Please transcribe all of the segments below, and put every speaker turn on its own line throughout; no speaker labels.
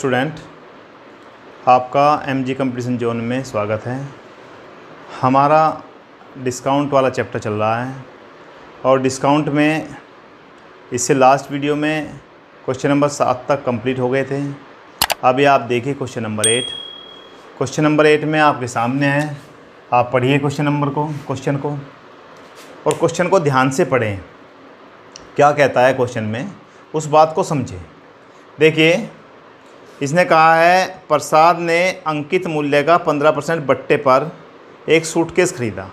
Student, आपका MG competition zone में स्वागत है। हमारा डिस्काउंट वाला चैप्टर चल रहा है और डिस्काउंट में इससे लास्ट वीडियो में क्वेश्चन नंबर 7 तक कंप्लीट हो गए थे। अभी आप देखिए क्वेश्चन नंबर 8। क्वेश्चन नंबर 8 में आपके सामने है, आप पढ़िए क्वेश्चन को और क्वेश्चन को ध्यान से पढ़ें। क्या कहता है क्वेश्चन में, उस बात को समझें। देखिए, इसने कहा है प्रसाद ने अंकित मूल्य का 15% बट्टे पर एक सूटकेस खरीदा।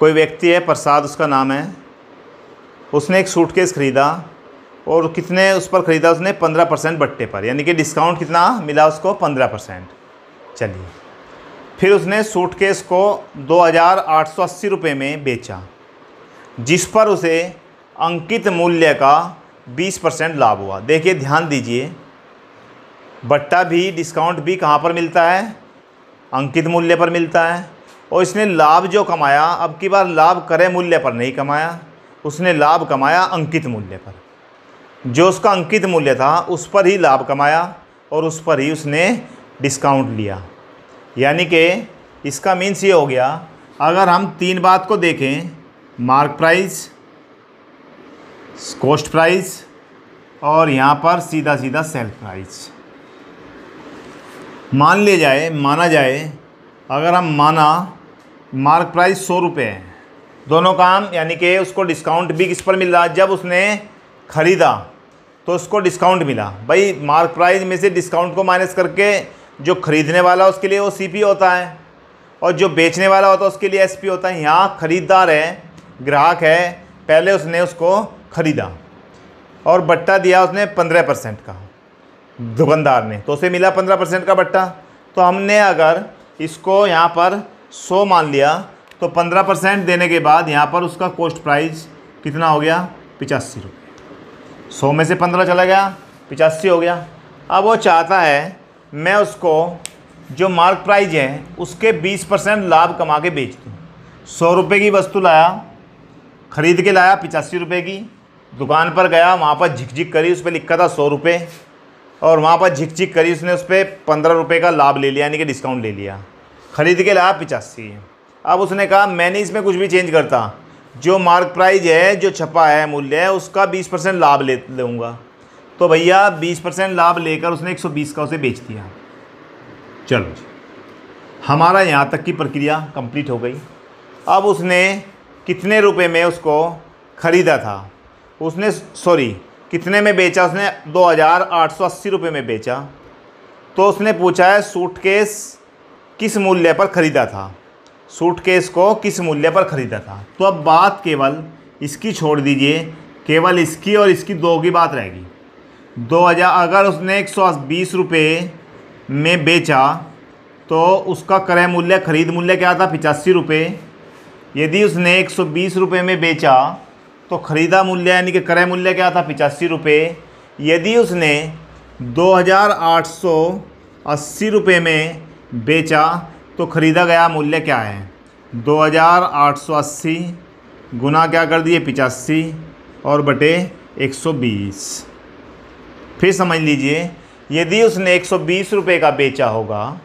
कोई व्यक्ति है, प्रसाद उसका नाम है, उसने एक सूटकेस खरीदा और कितने उस पर ख़रीदा उसने 15% बट्टे पर, यानी कि डिस्काउंट कितना मिला उसको 15%। चलिए, फिर उसने सूटकेस को 2880 रुपये में बेचा, जिस पर उसे अंकित मूल्य का 20% लाभ हुआ। देखिए, ध्यान दीजिए, बट्टा भी डिस्काउंट भी कहाँ पर मिलता है? अंकित मूल्य पर मिलता है। और इसने लाभ जो कमाया, अब की बार लाभ क्रय मूल्य पर नहीं कमाया, उसने लाभ कमाया अंकित मूल्य पर। जो उसका अंकित मूल्य था उस पर ही लाभ कमाया और उस पर ही उसने डिस्काउंट लिया। यानी कि इसका मीन्स ये हो गया, अगर हम तीन बात को देखें, मार्क प्राइस, कॉस्ट प्राइस और यहाँ पर सीधा सीधा सेल प्राइस। माना जाए अगर हम मार्क प्राइस 100 रुपये है, दोनों काम, यानी कि उसको डिस्काउंट भी किस पर मिल रहा? जब उसने ख़रीदा तो उसको डिस्काउंट मिला। भाई, मार्क प्राइस में से डिस्काउंट को माइनस करके जो ख़रीदने वाला उसके लिए वो सीपी होता है और जो बेचने वाला होता है उसके लिए एसपी होता है। यहाँ ख़रीदार है, ग्राहक है, पहले उसने उसको ख़रीदा और बट्टा दिया उसने 15% का दुकानदार ने, तो उसे मिला 15% का बट्टा। तो हमने अगर इसको यहाँ पर 100 मान लिया तो 15% देने के बाद यहाँ पर उसका कॉस्ट प्राइस कितना हो गया? 85 रुपये। 100 में से 15 चला गया, 85 हो गया। अब वो चाहता है मैं उसको जो मार्क प्राइस है उसके 20% लाभ कमा के बेच दूँ। 100 रुपये की वस्तु लाया, ख़रीद के लाया 85 रुपये की, दुकान पर गया, वहाँ पर झिक करी, उस पर लिखा था 100 रुपये और वहाँ पर झिक करी, उसने उस पर 15 रुपये का लाभ ले लिया, यानी कि डिस्काउंट ले लिया। ख़रीद के लाया 85। अब उसने कहा मैं नहीं इसमें कुछ भी चेंज करता, जो मार्क प्राइस है, जो छपा है मूल्य है, उसका 20% लाभ ले लूँगा। तो भैया 20% लाभ लेकर उसने 120 का उसे बेच दिया। चलो जी, हमारा यहाँ तक की प्रक्रिया कंप्लीट हो गई। अब उसने कितने रुपए में उसको ख़रीदा था? उसने कितने में बेचा? उसने 2880 रुपये में बेचा। तो उसने पूछा है सूटकेस किस मूल्य पर ख़रीदा था, सूटकेस को किस मूल्य पर ख़रीदा था। तो अब बात केवल इसकी छोड़ दीजिए, केवल इसकी और इसकी दो की बात रहेगी। 2000 अगर उसने 120 रुपये में बेचा तो उसका क्रय मूल्य, ख़रीद मूल्य क्या था? 85 रुपये। यदि उसने 120 रुपये में बेचा तो ख़रीदा मूल्य यानी कि क्रय मूल्य क्या था? 85 रुपये। यदि उसने 2880 रुपये में बेचा तो ख़रीदा गया मूल्य क्या है? 2880 गुना क्या कर दिए? 85 और बटे 120। फिर समझ लीजिए, यदि उसने 120 रुपये का बेचा होगा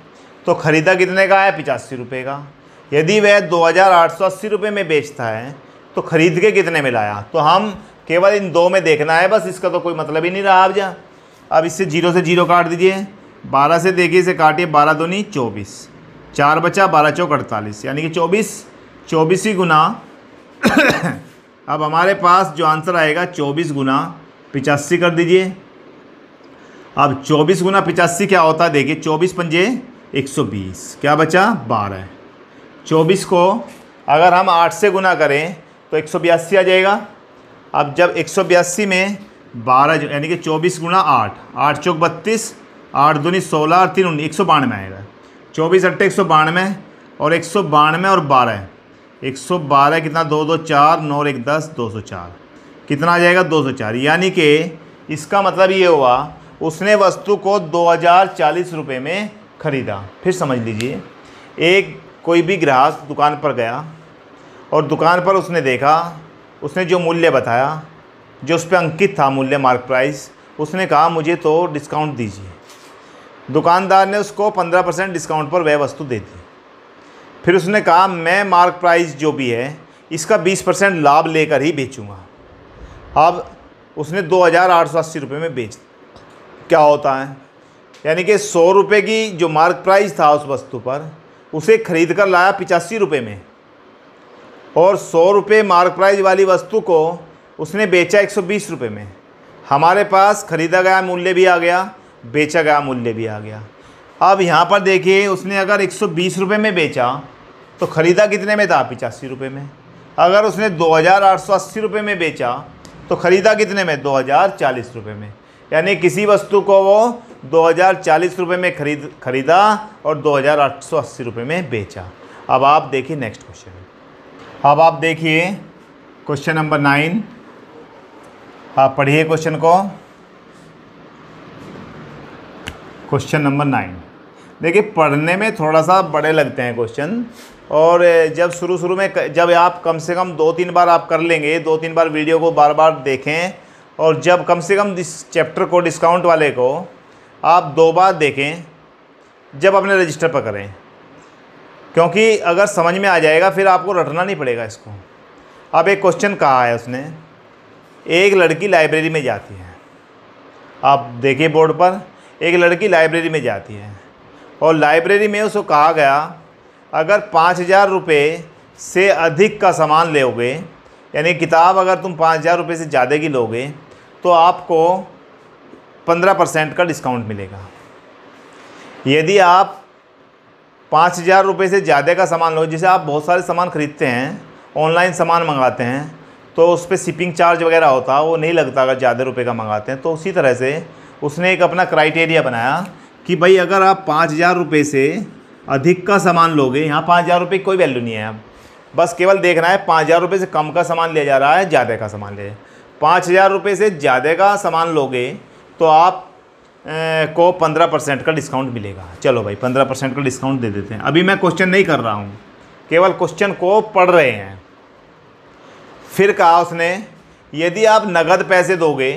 तो ख़रीदा कितने का है? 85 रुपये का। यदि वह 2880 रुपये में बेचता है तो ख़रीद के कितने में लाया? तो हम केवल इन दो में देखना है बस, इसका तो कोई मतलब ही नहीं रहा। अब इससे 0 से 0 काट दीजिए, 12 से देखिए इसे काटिए, 12 दूनी 24, 4 बचा, 12 चौक 48, यानी कि 24 ही गुना अब हमारे पास जो आंसर आएगा 24 गुना 85 कर दीजिए। अब 24 गुना 85 क्या होता है? देखिए, 24 पंजे 120, क्या बचा? 12। 24 को अगर हम 8 से गुना करें तो 182 आ जाएगा। अब जब 182 में 12 यानी कि 24 गुना 8, 8 चौक 32, 8 दूनी 16 और 3 19, 192 आएगा। 24 अट्ठे 192 और 192 और 12, 112 कितना? 2 2 4, 9 1 10, 204 कितना आ जाएगा? 204। यानी कि इसका मतलब ये हुआ उसने वस्तु को 2040 रुपये में ख़रीदा। फिर समझ लीजिए, कोई भी ग्राहक दुकान पर गया और दुकान पर उसने देखा, उसने जो मूल्य बताया, जो उस पर अंकित था मूल्य, मार्क प्राइस, उसने कहा मुझे तो डिस्काउंट दीजिए। दुकानदार ने उसको 15% डिस्काउंट पर वह वस्तु दे दी। फिर उसने कहा मैं मार्क प्राइस जो भी है इसका 20% लाभ लेकर ही बेचूंगा। अब उसने 2,880 रुपये में बेच, क्या होता है, यानी कि 100 रुपये की जो मार्क प्राइस था उस वस्तु पर उसे खरीद कर लाया 85 रुपये में, और 100 रुपये मार्क प्राइस वाली वस्तु को उसने बेचा 120 रुपये में। हमारे पास खरीदा गया मूल्य भी आ गया, बेचा गया मूल्य भी आ गया। अब यहाँ पर देखिए उसने अगर 120 रुपये में बेचा तो ख़रीदा कितने में था, 85 रुपये में। अगर उसने 2,880 रुपये में बेचा तो ख़रीदा कितने में, 2,040 रुपये में। यानी किसी वस्तु को वो 2,040 रुपये में खरीदा और 2,880 रुपये में बेचा। अब आप देखिए नेक्स्ट क्वेश्चन। अब आप देखिए क्वेश्चन नंबर 9। आप पढ़िए क्वेश्चन को। क्वेश्चन नंबर 9 देखिए, पढ़ने में थोड़ा सा बड़े लगते हैं क्वेश्चन, और जब शुरू में जब आप कम से कम 2-3 बार आप कर लेंगे, 2-3 बार वीडियो को बार देखें, और जब कम से कम इस चैप्टर को, डिस्काउंट वाले को आप 2 बार देखें, जब अपने रजिस्टर पर करें, क्योंकि अगर समझ में आ जाएगा फिर आपको रटना नहीं पड़ेगा इसको। अब एक क्वेश्चन कहा है उसने, एक लड़की लाइब्रेरी में जाती है। आप देखिए बोर्ड पर, एक लड़की लाइब्रेरी में जाती है और लाइब्रेरी में उसको कहा गया अगर 5,000 रुपये से अधिक का सामान लोगे, यानी किताब अगर तुम 5,000 रुपये से ज़्यादा की लोगे तो आपको 15% का डिस्काउंट मिलेगा। यदि आप 5,000 रुपये से ज़्यादा का सामान लो, जैसे आप बहुत सारे सामान ख़रीदते हैं, ऑनलाइन सामान मंगाते हैं तो उस पर शिपिंग चार्ज वगैरह होता है, वो नहीं लगता अगर ज़्यादा रुपये का मंगाते हैं। तो उसी तरह से उसने एक अपना क्राइटेरिया बनाया कि भाई अगर आप 5,000 रुपये से अधिक का सामान लोगे, यहाँ 5,000 रुपये की कोई वैल्यू नहीं है, अब बस केवल देखना है 5,000 रुपये से कम का सामान लिया जा रहा है, ज़्यादा का सामान ले। 5,000 रुपये से ज़्यादा का सामान लोगे तो आप को 15% का डिस्काउंट मिलेगा। चलो भाई 15% का डिस्काउंट दे देते हैं। अभी मैं क्वेश्चन नहीं कर रहा हूँ, केवल क्वेश्चन को पढ़ रहे हैं। फिर कहा उसने यदि आप नगद पैसे दोगे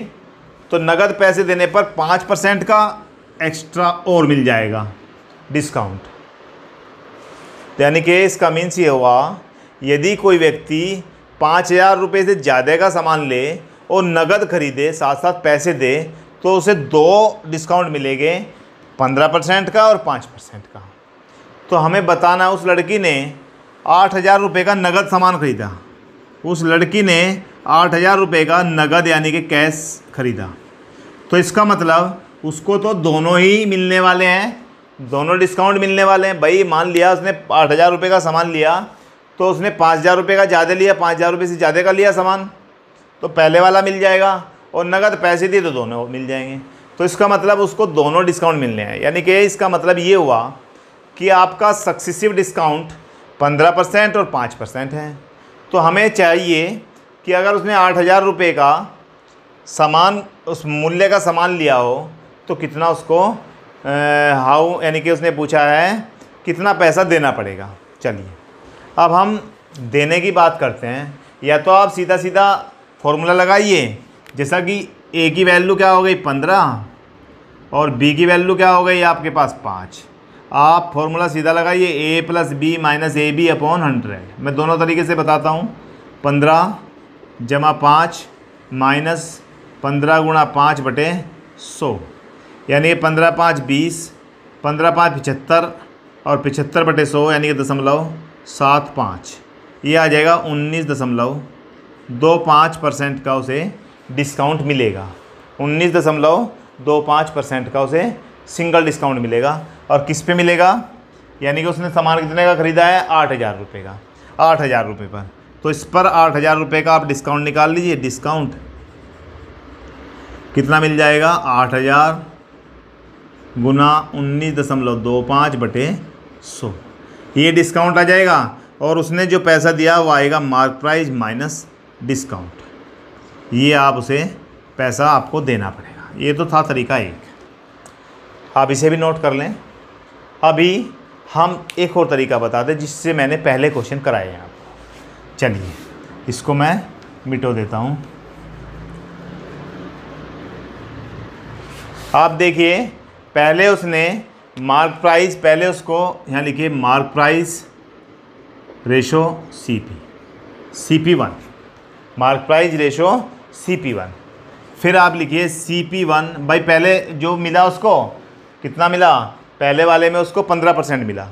तो नगद पैसे देने पर 5% का एक्स्ट्रा और मिल जाएगा डिस्काउंट। यानी कि इसका मीन्स ये हुआ, यदि कोई व्यक्ति 5,000 रुपये से ज़्यादा का सामान ले और नगद खरीदे, साथ साथ पैसे दे, तो उसे 2 डिस्काउंट मिलेंगे, 15% का और 5% का। तो हमें बताना, उस लड़की ने 8,000 रुपये का नगद सामान खरीदा, उस लड़की ने 8,000 रुपये का नगद यानी कि कैश खरीदा, तो इसका मतलब उसको तो दोनों ही मिलने वाले हैं, दोनों डिस्काउंट मिलने वाले हैं। भाई मान लिया उसने 8,000 रुपये का सामान लिया तो उसने 5,000 रुपये का ज़्यादा लिया, 5,000 रुपये से ज़्यादा का लिया सामान, तो पहले वाला मिल जाएगा, और नगद पैसे दिए तो दोनों मिल जाएंगे। तो इसका मतलब उसको दोनों डिस्काउंट मिलने हैं। यानी कि इसका मतलब ये हुआ कि आपका सक्सेसिव डिस्काउंट 15% और 5% है। तो हमें चाहिए कि अगर उसने 8,000 रुपये का सामान, उस मूल्य का सामान लिया हो तो कितना उसको हाउ, यानी कि उसने पूछा है कितना पैसा देना पड़ेगा। चलिए अब हम देने की बात करते हैं। या तो आप सीधा सीधा फॉर्मूला लगाइए, जैसा कि ए की वैल्यू क्या हो गई 15 और बी की वैल्यू क्या हो गई आपके पास 5। आप फॉर्मूला सीधा लगाइए, A plus B minus A B upon 100। मैं दोनों तरीके से बताता हूँ, 15 जमा 5 माइनस 15 गुणा 5 बटे 100, यानी 15 5 20, 15 5 75 और 75 बटे 100 यानी कि 0.75, ये आ जाएगा 19.25% का उसे डिस्काउंट मिलेगा। 19.25% का उसे सिंगल डिस्काउंट मिलेगा। और किस पे मिलेगा, यानी कि उसने सामान कितने का ख़रीदा है, 8,000 रुपये का, 8,000 रुपये पर। तो इस पर 8,000 रुपये का आप डिस्काउंट निकाल लीजिए। डिस्काउंट कितना मिल जाएगा, 8,000 गुना 19.25 बटे 100, ये डिस्काउंट आ जाएगा। और उसने जो पैसा दिया वो आएगा मार्क प्राइस माइनस डिस्काउंट, ये आप उसे पैसा आपको देना पड़ेगा। ये तो था तरीका एक, आप इसे भी नोट कर लें। अभी हम एक और तरीका बता दें जिससे मैंने पहले क्वेश्चन कराए हैं आपको। चलिए इसको मैं मिटो देता हूँ। आप देखिए पहले उसने मार्क प्राइस, पहले उसको यहाँ लिखिए mark price ratio CP1, mark price ratio CP1। फिर आप लिखिए CP1 भाई, पहले जो मिला उसको कितना मिला, पहले वाले में उसको 15% मिला,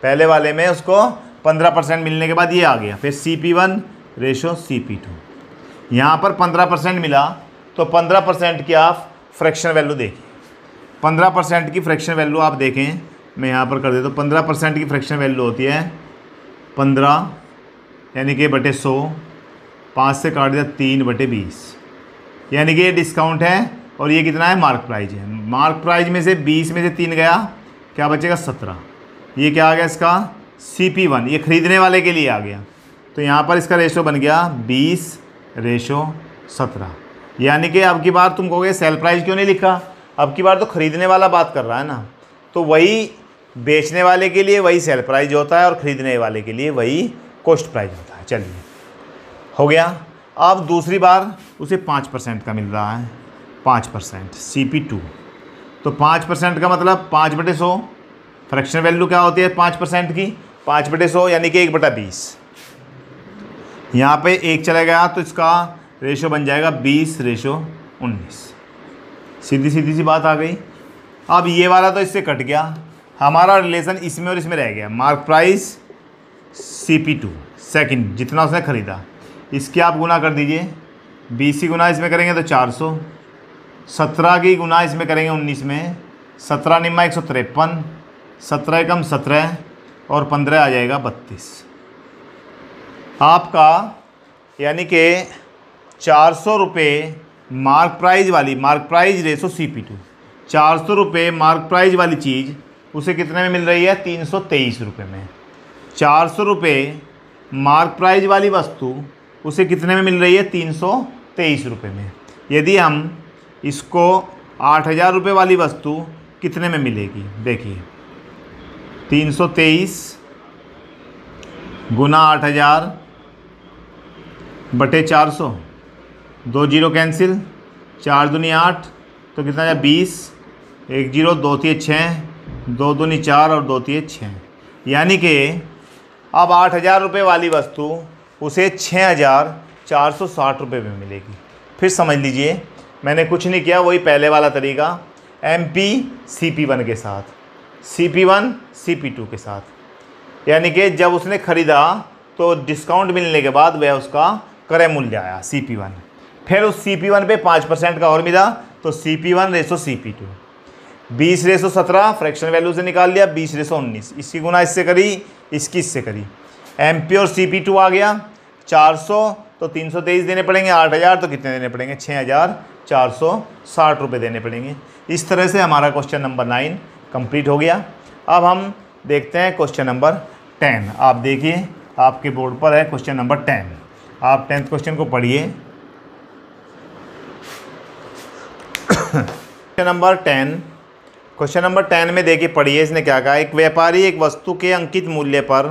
पहले वाले में उसको 15% मिलने के बाद ये आ गया। फिर CP1 रेशो CP2, यहाँ पर 15% मिला तो 15% की आप फ्रैक्शन वैल्यू देखिए, 15% की फ्रैक्शन वैल्यू आप देखें, मैं यहाँ पर कर देता हूँ। 15% की फ्रैक्शन वैल्यू होती है 15 यानी कि बटे 100, 5 से काट दिया 3/20, यानी कि ये डिस्काउंट है और ये कितना है, मार्क प्राइस है। मार्क प्राइस में से 20 में से 3 गया, क्या बचेगा 17। ये क्या आ गया इसका CP1, ये ख़रीदने वाले के लिए आ गया। तो यहाँ पर इसका रेशो बन गया 20:17। यानी कि अब की बार तुम कहोगे सेल प्राइस क्यों नहीं लिखा, अब की बार तो ख़रीदने वाला बात कर रहा है ना, तो वही बेचने वाले के लिए वही सेल प्राइस होता है और ख़रीदने वाले के लिए वही कॉस्ट प्राइस होता है। चलिए हो गया। अब दूसरी बार उसे 5% का मिल रहा है, 5% CP2, तो 5% का मतलब 5/100, फ्रैक्शन वैल्यू क्या होती है 5% की, 5/100 यानी कि 1/20। यहाँ पे 1 चला गया तो इसका रेशो बन जाएगा 20:19। सीधी सी बात आ गई। अब ये वाला तो इससे कट गया, हमारा रिलेशन इसमें और इसमें रह गया। मार्क प्राइस CP2 सेकंड, जितना उसने ख़रीदा, इसके आप गुना कर दीजिए। 20 की गुना इसमें करेंगे तो 400, 17 की गुना इसमें करेंगे 19 में, 17 निम्मा 153, 17 कम 17 और 15 आ जाएगा 32 आपका। यानी कि 400 रुपये मार्क प्राइस वाली, मार्क प्राइस रेशो CP2, 400 रुपये मार्क प्राइस वाली चीज़ उसे कितने में मिल रही है, 323 रुपये में। 400 रुपये मार्क प्राइस वाली वस्तु उसे कितने में मिल रही है, 323 रुपये में। यदि हम इसको 8000 रुपये वाली वस्तु कितने में मिलेगी, देखिए 323 गुना 8000 बटे 400, 2 जीरो कैंसिल, 4 दूनी 8, तो कितना है 20, 1 जीरो, 2 3 6, 2 दूनी 4 और 2 3 6। यानी कि अब 8000 रुपये वाली वस्तु उसे 6460 रुपये में मिलेगी। फिर समझ लीजिए, मैंने कुछ नहीं किया, वही पहले वाला तरीका, MP CP1 के साथ, CP1 CP2 के साथ। यानी कि जब उसने ख़रीदा तो डिस्काउंट मिलने के बाद वह उसका क्रय मूल्य आया CP1, फिर उस CP1 पे 5% का और मिला तो CP1 ratio CP2, 20:17 fraction value से निकाल लिया, 20:19, इसकी गुना इससे करी, इसकी इससे करी, MP और CP2 आ गया। 400 तो 323 देने पड़ेंगे, 8000 तो कितने देने पड़ेंगे, 6460 रुपये देने पड़ेंगे। इस तरह से हमारा क्वेश्चन नंबर 9 कंप्लीट हो गया। अब हम देखते हैं क्वेश्चन नंबर 10। आप देखिए, आपके बोर्ड पर है क्वेश्चन नंबर 10, आप 10th क्वेश्चन को पढ़िए। क्वेश्चन नंबर 10 में देखिए, पढ़िए इसने क्या कहा। एक व्यापारी एक वस्तु के अंकित मूल्य पर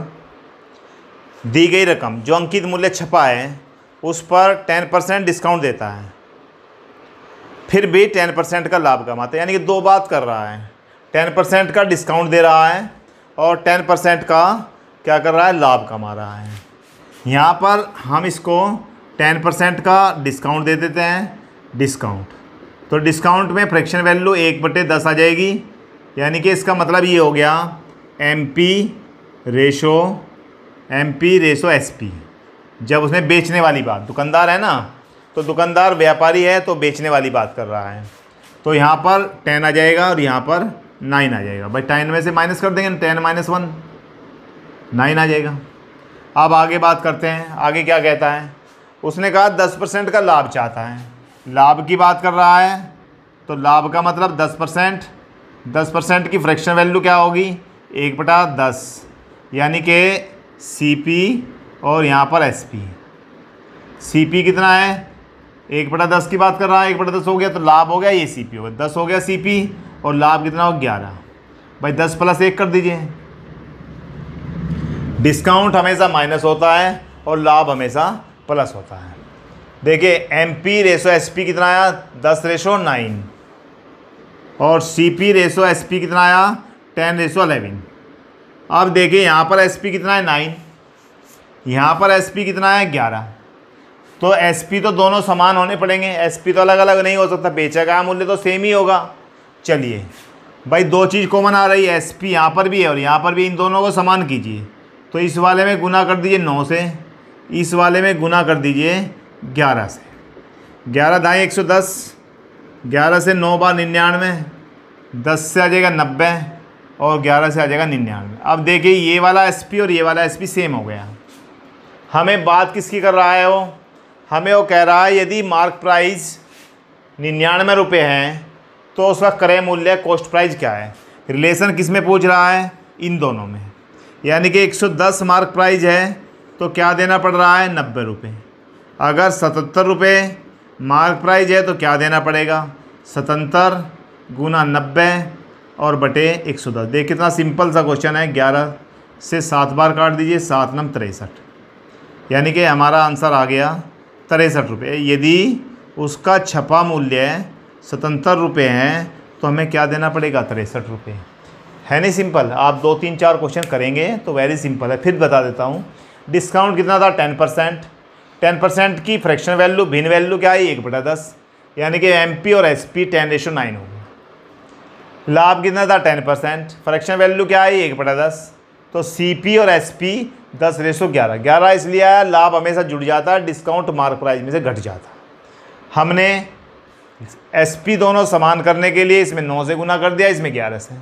दी गई रकम, जो अंकित मूल्य छपा है उस पर 10% डिस्काउंट देता है, फिर भी 10% का लाभ कमाता है। यानी कि दो बात कर रहा है, 10% का डिस्काउंट दे रहा है और 10% का क्या कर रहा है, लाभ कमा रहा है। यहाँ पर हम इसको 10% का डिस्काउंट दे देते हैं, डिस्काउंट, तो डिस्काउंट में फ्रैक्शन वैल्यू 1/10 आ जाएगी। यानी कि इसका मतलब ये हो गया MP रेशो SP। जब उसने बेचने वाली बात, दुकानदार है ना, तो दुकानदार व्यापारी है तो बेचने वाली बात कर रहा है, तो यहाँ पर 10 आ जाएगा और यहाँ पर 9 आ जाएगा। भाई 10 में से माइनस कर देंगे, 10 - 1 9 आ जाएगा। अब आगे बात करते हैं, आगे क्या कहता है। उसने कहा 10% का लाभ चाहता है, लाभ की बात कर रहा है, तो लाभ का मतलब 10% की फ्रैक्शन वैल्यू क्या होगी, 1/10, यानी कि CP और यहाँ पर SP। CP कितना है, 1/10 की बात कर रहा है, 1/10 हो गया तो लाभ हो गया, ये CP हो गया, 10 हो गया CP और लाभ कितना हो 11। भाई 10 + 1 कर दीजिए। डिस्काउंट हमेशा माइनस होता है और लाभ हमेशा प्लस होता है। देखिए MP रेशो SP कितना आया, 10:9, और CP रेशो SP कितना आया 10:11। अब देखिए यहाँ पर SP कितना है 9, यहाँ पर SP कितना है 11। तो SP तो दोनों समान होने पड़ेंगे, SP तो अलग अलग नहीं हो सकता, बेचा गया मूल्य तो सेम ही होगा। चलिए भाई दो चीज़ कॉमन आ रही है, SP यहाँ पर भी है और यहाँ पर भी, इन दोनों को समान कीजिए। तो इस वाले में गुना कर दीजिए 9 से, इस वाले में गुना कर दीजिए 11 से। 11 दाएँ 110, 11 से 9 बार 99, 10 से आ जाएगा 90 और 11 से आ जाएगा 99। अब देखिए ये वाला SP और ये वाला SP सेम हो गया। हमें बात किसकी कर रहा है वो, हमें वो कह रहा है यदि मार्क प्राइस 99 रुपये हैं तो उसका क्रय मूल्य कॉस्ट प्राइस क्या है। रिलेशन किस में पूछ रहा है, इन दोनों में। यानी कि 110 मार्क प्राइस है तो क्या देना पड़ रहा है 90 रुपये। अगर 77 रुपये मार्क प्राइस है तो क्या देना पड़ेगा 77 गुना 90 और बटे 110। देख कितना सिंपल सा क्वेश्चन है। 11 से 7 बार काट दीजिए, 7 9 63, यानी कि हमारा आंसर आ गया 63 रुपये। यदि उसका छपा मूल्य 77 रुपये है तो हमें क्या देना पड़ेगा 63 रुपये। है नहीं सिंपल। आप 2 3 4 क्वेश्चन करेंगे तो वेरी सिंपल है। फिर बता देता हूँ, डिस्काउंट कितना था 10%। 10% की फ्रैक्शन वैल्यू भिन्न वैल्यू क्या है 1/10, यानी कि MP और SP 10:9 हो गया। लाभ कितना था 10%, फ्रैक्शन वैल्यू क्या है 1/10, तो CP और SP 10:11। 11 इसलिए आया, लाभ हमेशा जुड़ जाता है, डिस्काउंट मार्क प्राइस में से घट जाता। हमने SP दोनों समान करने के लिए इसमें 9 से गुना कर दिया, इसमें 11 से।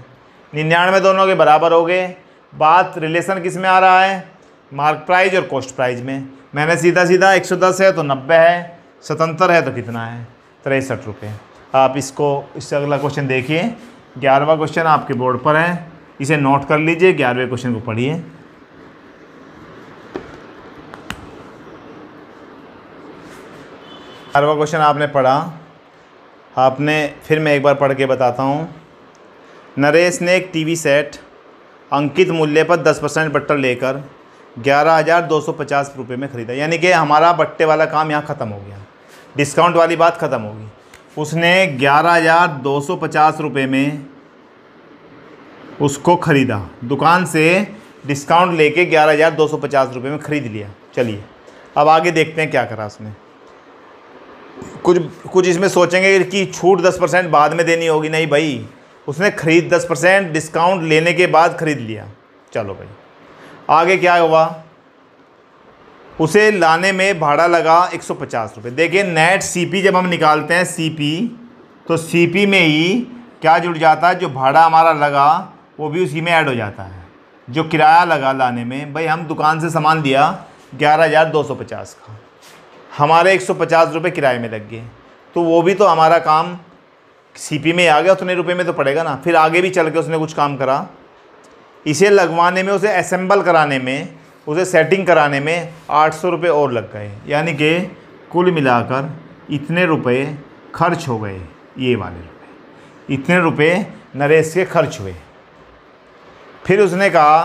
99 दोनों के बराबर हो गए। बात रिलेशन किस में आ रहा है, मार्क प्राइस और कॉस्ट प्राइस में। मैंने सीधा सीधा 110 है तो 90 है, 77 है तो कितना है 63 रुपये। आप इससे अगला क्वेश्चन देखिए। 11वां क्वेश्चन आपके बोर्ड पर है, इसे नोट कर लीजिए। 11वें क्वेश्चन को पढ़िए। 11वां क्वेश्चन आपने पढ़ा, फिर मैं एक बार पढ़ के बताता हूँ। नरेश ने एक टीवी सेट अंकित मूल्य पर 10% बट्टर लेकर 11,250 रुपये में ख़रीदा। यानी कि हमारा बट्टे वाला काम यहाँ ख़त्म हो गया, डिस्काउंट वाली बात ख़त्म होगी। उसने 11,250 रुपये में उसको ख़रीदा, दुकान से डिस्काउंट लेके 11,250 रुपये में ख़रीद लिया। चलिए अब आगे देखते हैं क्या करा उसने। कुछ इसमें सोचेंगे कि छूट 10% बाद में देनी होगी, नहीं भाई, उसने ख़रीद 10% डिस्काउंट लेने के बाद ख़रीद लिया। चलो भाई आगे क्या हुआ, उसे लाने में भाड़ा लगा 150 रुपये। देखिए नेट CP जब हम निकालते हैं CP, तो CP में ही क्या जुड़ जाता है, जो भाड़ा हमारा लगा वो भी उसी में ऐड हो जाता है। जो किराया लगा लाने में, भाई हम दुकान से सामान लिया 11,250 का, हमारे 150 रुपये किराए में लग गए, तो वो भी तो हमारा काम CP में आ गया, उतने रुपये में तो पड़ेगा ना। फिर आगे भी चल के उसने कुछ काम करा, इसे लगवाने में, उसे असेंबल कराने में, उसे सेटिंग कराने में 800 रुपये और लग गए। यानी कि कुल मिलाकर इतने रुपए खर्च हो गए, ये वाले रुपए, इतने रुपए नरेश के खर्च हुए। फिर उसने कहा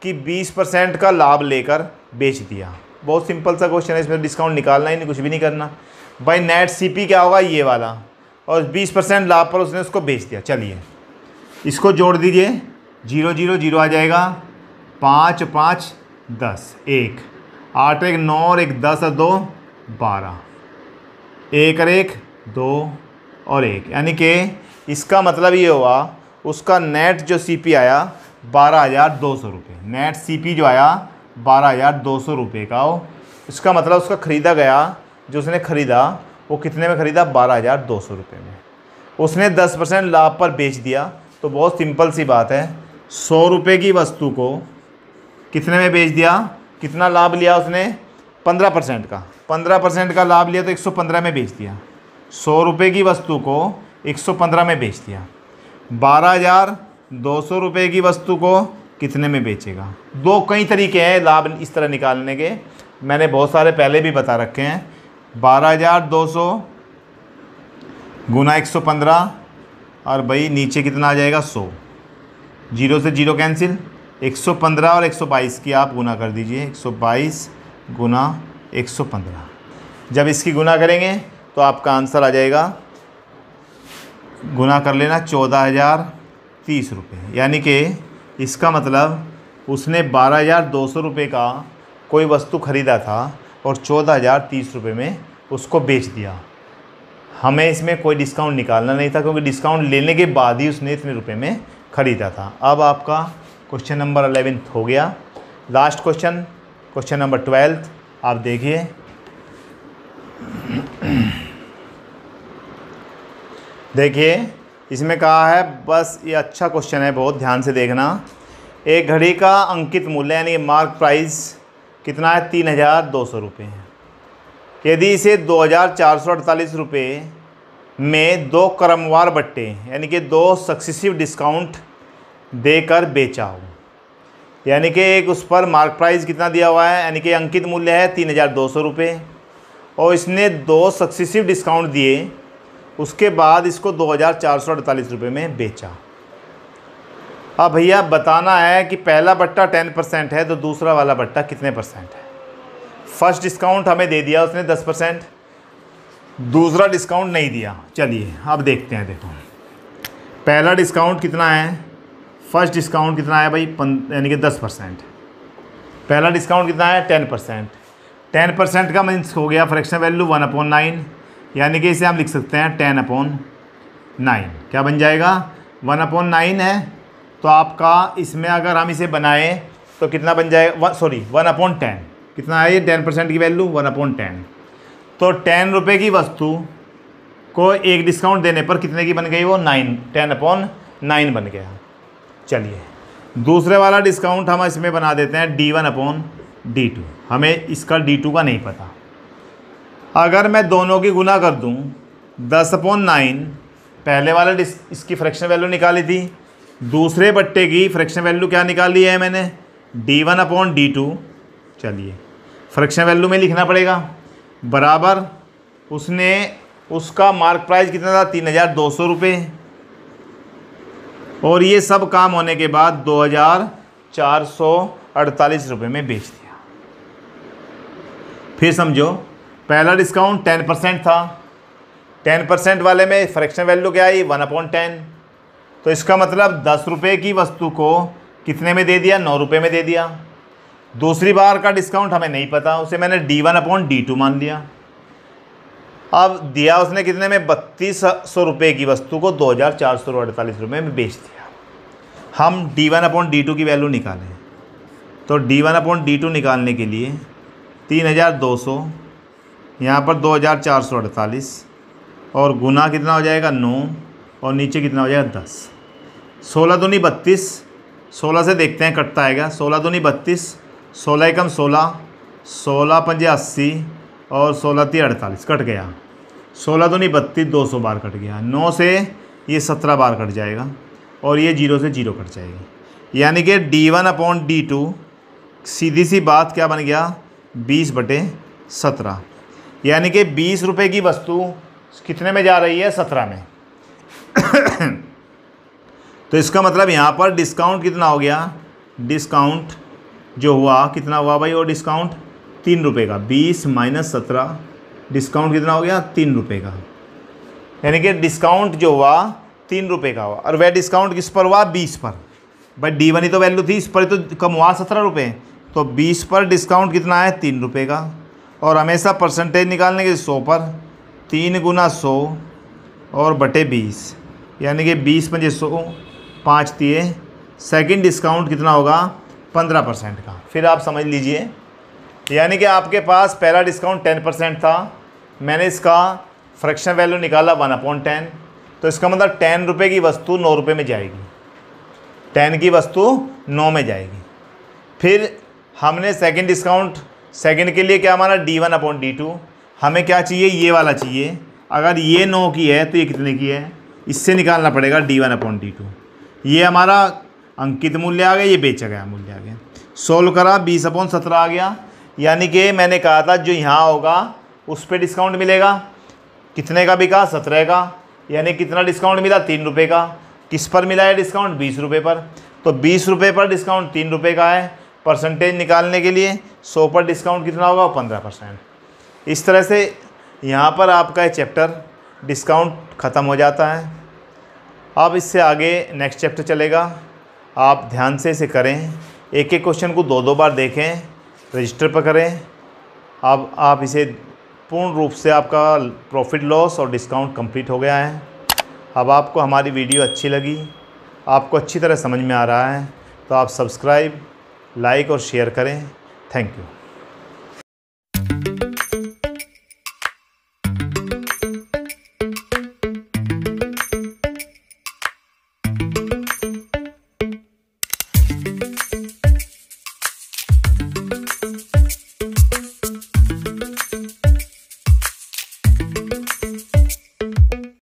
कि 20% का लाभ लेकर बेच दिया। बहुत सिंपल सा क्वेश्चन है, इसमें डिस्काउंट निकालना ही नहीं, कुछ भी नहीं करना भाई। नेट CP क्या होगा ये वाला, और 20% लाभ पर उसने उसको बेच दिया। चलिए इसको जोड़ दीजिए, 0 0 0 आ जाएगा, 5 5 10, 1 8 1 9 और 1 10 और 2 12, 1 और 1 2 और 1, यानी कि इसका मतलब ये हुआ उसका नेट जो CP आया 12,200 रुपये। नेट CP जो आया 12,200 रुपये का हो, इसका मतलब उसका ख़रीदा गया, जो उसने ख़रीदा वो कितने में ख़रीदा 12,200 रुपये में। उसने 10% लाभ पर बेच दिया। तो बहुत सिंपल सी बात है, 100 रुपये की वस्तु को कितने में बेच दिया, कितना लाभ लिया उसने 15% का, 15% का लाभ लिया तो 115 में बेच दिया। 100 रुपये की वस्तु को 115 में बेच दिया। 12,200 रुपये की वस्तु को कितने में बेचेगा। कई तरीके हैं लाभ इस तरह निकालने के, मैंने बहुत सारे पहले भी बता रखे हैं। 12,200 गुना 115, और भाई नीचे कितना आ जाएगा 100, 0 से 0 कैंसिल, 115 और 122 की आप गुना कर दीजिए, 122 गुना 115। जब इसकी गुना करेंगे तो आपका आंसर आ जाएगा गुना कर लेना 14,030 रुपये, यानी कि इसका मतलब उसने 12,200 रुपये का कोई वस्तु ख़रीदा था और 14,030 रुपये में उसको बेच दिया। हमें इसमें कोई डिस्काउंट निकालना नहीं था, क्योंकि डिस्काउंट लेने के बाद ही उसने इतने रुपये में ख़रीदा था। अब आपका क्वेश्चन नंबर 11 हो गया। लास्ट क्वेश्चन, क्वेश्चन नंबर 12 आप देखिए। देखिए इसमें कहा है, बस ये अच्छा क्वेश्चन है, बहुत ध्यान से देखना। एक घड़ी का अंकित मूल्य यानी मार्क प्राइस कितना है? 3,200 रुपये है। यदि इसे 2,448 रुपये में 2 क्रमवार बट्टे यानी कि 2 सक्सेसिव डिस्काउंट देकर बेचा हो, यानी कि एक उस पर मार्क प्राइस कितना दिया हुआ है, यानी कि अंकित मूल्य है 3,200 रुपये और इसने 2 सक्सेसिव डिस्काउंट दिए, उसके बाद इसको 2,448 रुपये में बेचा। अब भैया बताना है कि पहला बट्टा 10% है तो दूसरा वाला बट्टा कितने परसेंट है। फर्स्ट डिस्काउंट हमें दे दिया उसने 10%, दूसरा डिस्काउंट नहीं दिया। चलिए अब देखते हैं। देखो पहला डिस्काउंट कितना है, फर्स्ट डिस्काउंट कितना है भाई, यानी कि 10%। पहला डिस्काउंट कितना है? 10%। 10% का मीन्स हो गया फ्रैक्शन वैल्यू 1/9, यानी कि इसे हम लिख सकते हैं 10/9। क्या बन जाएगा? 1/9 है। तो आपका इसमें अगर हम इसे बनाएं तो कितना बन जाएगा? 1/10। कितना है ये 10% की वैल्यू? 1/10। तो 10 रुपये की वस्तु को एक डिस्काउंट देने पर कितने की बन गई वो? 9, 10/9 बन गया। चलिए दूसरे वाला डिस्काउंट हम इसमें बना देते हैं D1/D2। हमें इसका D2 का नहीं पता। अगर मैं दोनों की गुना कर दूं 10/9, पहले वाला इसकी फ्रैक्शन वैल्यू निकाली थी, दूसरे बट्टे की फ्रैक्शन वैल्यू क्या निकाली है मैंने? D1/D2। चलिए फ्रैक्शन वैल्यू में लिखना पड़ेगा, बराबर उसने उसका मार्क प्राइस कितना था? 3,200 रुपये और ये सब काम होने के बाद 2,448 रुपये में बेच दिया। फिर समझो पहला डिस्काउंट 10% था, 10% वाले में फ्रैक्शन वैल्यू क्या आई? 1/10। तो इसका मतलब 10 रुपये की वस्तु को कितने में दे दिया? 9 रुपये में दे दिया। दूसरी बार का डिस्काउंट हमें नहीं पता, उसे मैंने D1/D2 मान लिया। अब दिया उसने कितने में? 3,200 रुपये की वस्तु को 2,448 रुपये में बेच दिया। हम D1/D2 की वैल्यू निकालें तो D1/D2 निकालने के लिए 3,200, यहाँ पर 2,448 और गुना कितना हो जाएगा? 9 और नीचे कितना हो जाएगा? 10। 16 दूनी 32, 16 से देखते हैं कटता आएगा। 16 दूनी 32, 16 एकम 16, 16 पंजे 80 और 16 ती 48, कट गया। 16 दूनी 32, 200 बार कट गया। 9 से ये 17 बार कट जाएगा और ये 0 से 0 कट जाएगी, यानी कि D1/D2 सीधी सी बात क्या बन गया? 20/17, यानी कि 20 रुपये की वस्तु कितने में जा रही है? 17 में। तो इसका मतलब यहाँ पर डिस्काउंट कितना हो गया? डिस्काउंट जो हुआ कितना हुआ भाई? वो डिस्काउंट 3 रुपये का। 20 - 17 डिस्काउंट कितना हो गया? 3 रुपये का, यानी कि डिस्काउंट जो हुआ 3 रुपये का हुआ। और वह डिस्काउंट किस पर हुआ? 20 पर। भाई D1 ही तो वैल्यू थी, इस पर तो कम हुआ 17 रुपये। तो 20 पर डिस्काउंट कितना है? 3 रुपये का। और हमेशा परसेंटेज निकालने के 100 पर 3 × 100 और बटे 20, यानी कि 20 पंजे 100, 5 दिए। सेकंड डिस्काउंट कितना होगा? 15% का। फिर आप समझ लीजिए, यानी कि आपके पास पहला डिस्काउंट 10% था, मैंने इसका फ्रैक्शन वैल्यू निकाला 1/10, तो इसका मतलब 10 रुपये की वस्तु 9 रुपये में जाएगी। 10 की वस्तु 9 में जाएगी। फिर हमने सेकंड डिस्काउंट, सेकंड के लिए क्या माना? D1/D2। हमें क्या चाहिए? ये वाला चाहिए। अगर ये 9 की है तो ये कितने की है? इससे निकालना पड़ेगा D1/D2। ये हमारा अंकित मूल्य आ गया, ये बेचा गया मूल्य आ गया। सोल्व करा, 20/17 आ गया, यानी कि मैंने कहा था जो यहाँ होगा उस पर डिस्काउंट मिलेगा। कितने का बिका? 17 का, यानी कितना डिस्काउंट मिला? 3 रुपये का। किस पर मिला है डिस्काउंट? 20 रुपये पर। तो 20 रुपये पर डिस्काउंट 3 रुपये का है। परसेंटेज निकालने के लिए 100 पर डिस्काउंट कितना होगा? 15%। इस तरह से यहाँ पर आपका चैप्टर डिस्काउंट ख़त्म हो जाता है। अब इससे आगे नेक्स्ट चैप्टर चलेगा, आप ध्यान से इसे करें, एक एक क्वेश्चन को 2-2 बार देखें, रजिस्टर पर करें। अब आप इसे पूर्ण रूप से आपका प्रॉफिट लॉस और डिस्काउंट कंप्लीट हो गया है। अब आपको हमारी वीडियो अच्छी लगी, आपको अच्छी तरह समझ में आ रहा है, तो आप सब्सक्राइब, लाइक और शेयर करें। Thank you.